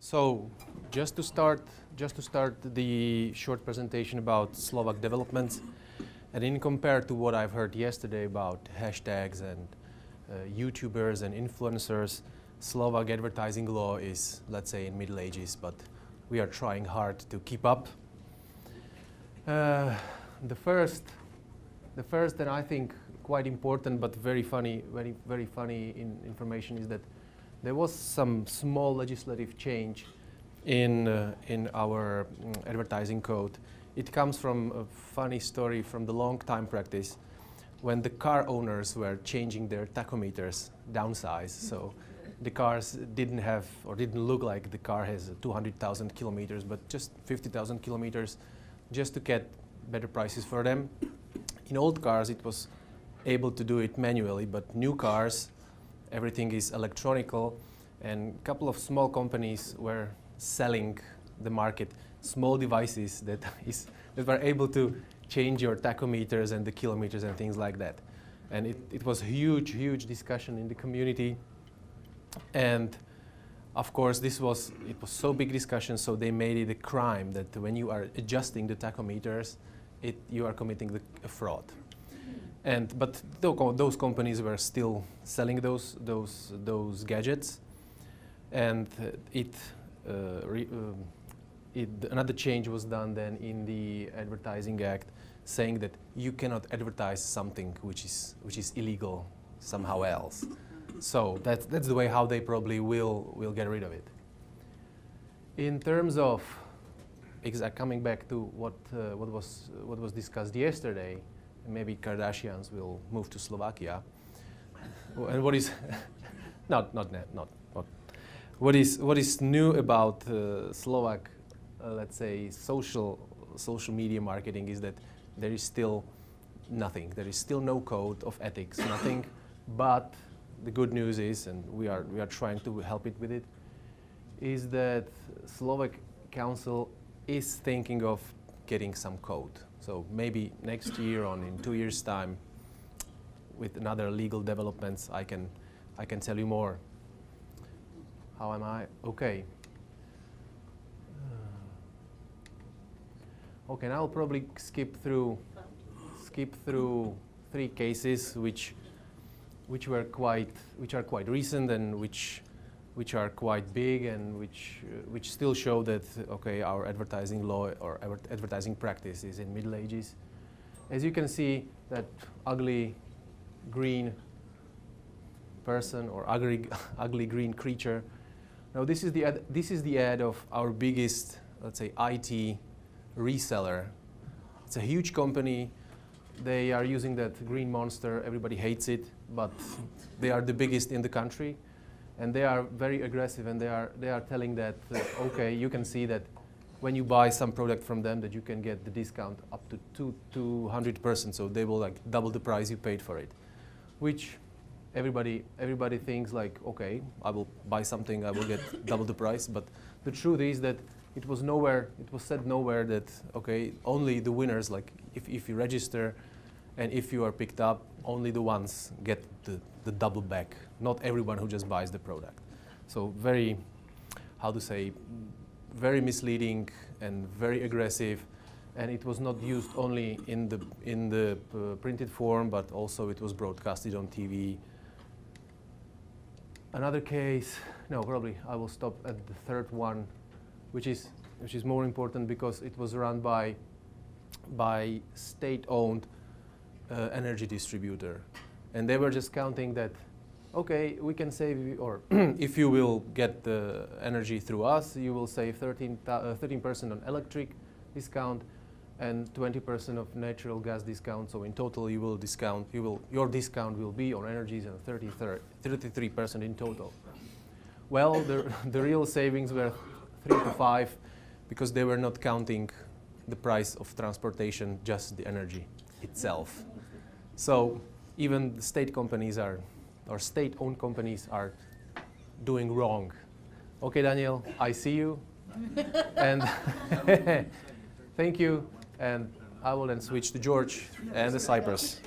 So, just to start the short presentation about Slovak developments, and in compared to what I've heard yesterday about hashtags and YouTubers and influencers, Slovak advertising law is, let's say, in Middle Ages, but we are trying hard to keep up. The first and I think quite important but very funny information is that there was some small legislative change in our advertising code. It comes from a funny story from the long time practice when the car owners were changing their tachometers downsize. So the cars didn't look like the car has 200,000 kilometers, but just 50,000 kilometers, just to get better prices for them. In old cars, it was able to do it manually, but new cars, everything is electronical, and a couple of small companies were selling the market small devices that were able to change your tachometers and the kilometers and things like that. And it was huge discussion in the community. And of course, it was so big discussion, so they made it a crime that when you are adjusting the tachometers, you are committing a fraud. But those companies were still selling those gadgets, and another change was done then in the Advertising Act, saying that you cannot advertise something which is illegal somehow else. So that's the way how they probably will get rid of it. In terms of coming back to what was discussed yesterday, maybe Kardashians will move to Slovakia. And what is what is new about Slovak, let's say, social media marketing is that there is still nothing. There is still no code of ethics, nothing. But the good news is, and we are trying to help it with it, is that Slovak Council is thinking of getting some code. So maybe next year or in 2 years' time, with another legal developments, I can tell you more. How am I? Okay. Okay, now I'll probably skip through 3 cases which are quite recent and which are quite big and which still show that our advertising law or our advertising practice is in Middle Ages. As you can see, that ugly green person or ugly green creature. Now this is the ad of our biggest, let's say, IT reseller. It's a huge company. They are using that green monster. Everybody hates it, but they are the biggest in the country. And they are very aggressive, and they are telling that you can see that when you buy some product from them, that you can get the discount up to 200%. So they will like double the price you paid for it, which everybody thinks like, okay, I will buy something, I will get double the price. But the truth is that it was said nowhere that only the winners, like if you register and if you are picked up, only the ones get the double back, not everyone who just buys the product. So very misleading and very aggressive, and it was not used only in the printed form, but also it was broadcasted on TV. Another case, no, probably I will stop at the third one, which is more important because it was run by state-owned energy distributor. And they were just counting that, we can save you, or if you will get the energy through us, you will save 13% on electric discount and 20% of natural gas discount. So in total, your discount will be on energies and 33% in total. Well, the real savings were 3 to 5 because they were not counting the price of transportation, just the energy itself. So even the state companies or state-owned companies are doing wrong. Okay, Daniel, I see you. And thank you. And I will then switch to George and the Cyprus.